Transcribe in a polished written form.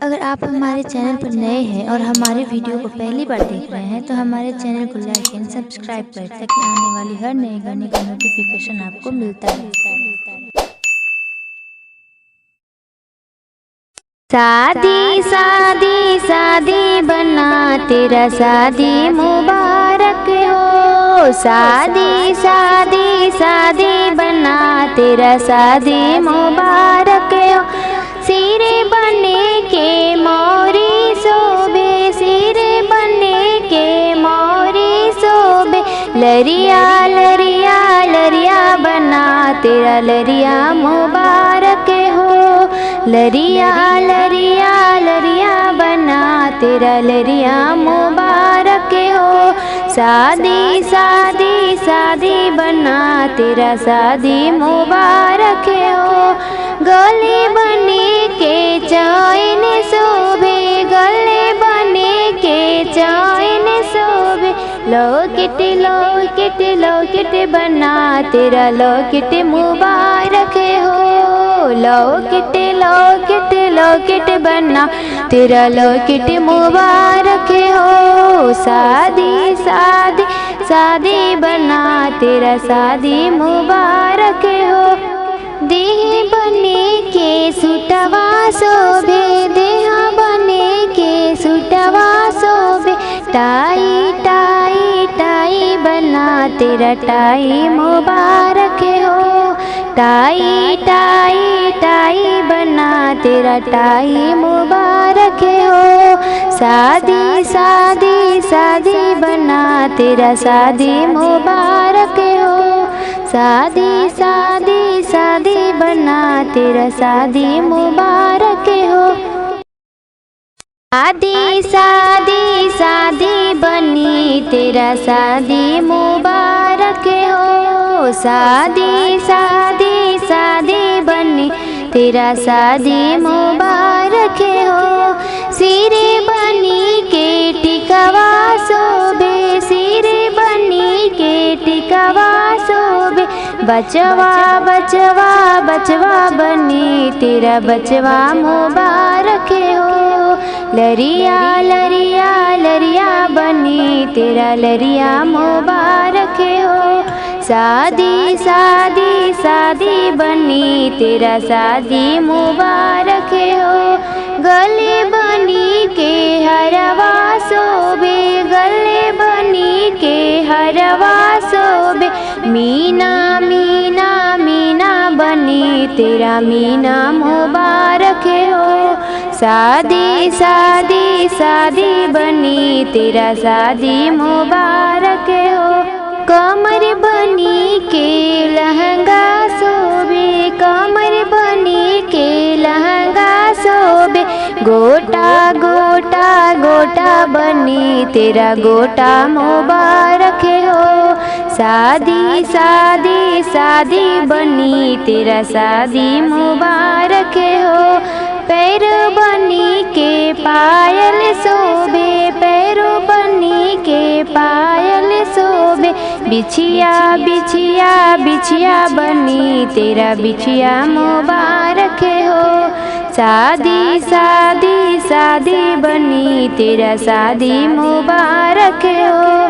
अगर आप हमारे चैनल पर नए हैं और हमारे वीडियो को पहली बार देख रहे हैं तो हमारे चैनल को लाइक एंड सब्सक्राइब करें ताकि आने वाली हर नए गाने का नोटिफिकेशन आपको मिलता रहे। शादी शादी शादी बना तेरा शादी मुबारक हो। शादी शादी शादी बना तेरा शादी मुबारक हो। सिरे बने के मोरी शोभे, सिरे बने के मोरी शोभे। लरिया लरिया लरिया बना तेरा लरिया मुबारक हो। लरिया लरिया लरिया बना तेरा लरिया मुबारक हो। शादी शादी शादी बना तेरा शादी मुबारक हो। गले बने के चैन शोभे, गले बने के चैन शोभे। लॉकेट लॉकेट लॉकेट बना तेरा लॉकेट मुबारक हो। लॉकेट लॉकेट लॉकेट बना तेरा लॉकेट मुबारक हो। शादी शादी शादी बना तेरा शादी मुबारक हो। देह बने के सुटवा शोभे, देह बने के सुटवा शोभे। टाई टाई टाई बना तेरा टाई मुबारक हो। टाई टाई टाई बना तेरा टाई मुबारक हो। शादी शादी शादी बना तेरा शादी मुबारक हो। शादी शादी शादी बना तेरा शादी मुबारक हो। शादी शादी शादी बनी तेरा शादी मुबारक हो। शादी शादी शादी बनी तेरा शादी मुबारक हो। सिरे बनी के टिकवा शोभे, सिरे बनी के टिकवा शोभे। बचवा बचवा बचवा बनी तेरा बचवा मुबारक हो। लरिया लरिया लरिया बनी तेरा लरिया मुबारक हो। शादी शादी शादी बनी तेरा शादी मुबारक हो। गले बनी के हरवा शोभे, गले बनी के हरवा शोभे। मीना मीना मीना बनी तेरा मीना मुबारक हो। शादी शादी शादी बनी तेरा शादी मुबारक हो। कमर बनी के लहंगा शोभे, कमर बनी के लहंगा शोभे। गोटा गोटा गोटा बनी तेरा गोटा मुबारक हो। शादी शादी शादी बनी तेरा शादी मुबारक हो। पैर बनी के पायल शोभे, पैरों बनी के पायल शोभे। बिछिया बिछिया बिछिया बनी तेरा बिछिया मुबारक हो। शादी शादी शादी बनी तेरा शादी मुबारक हो।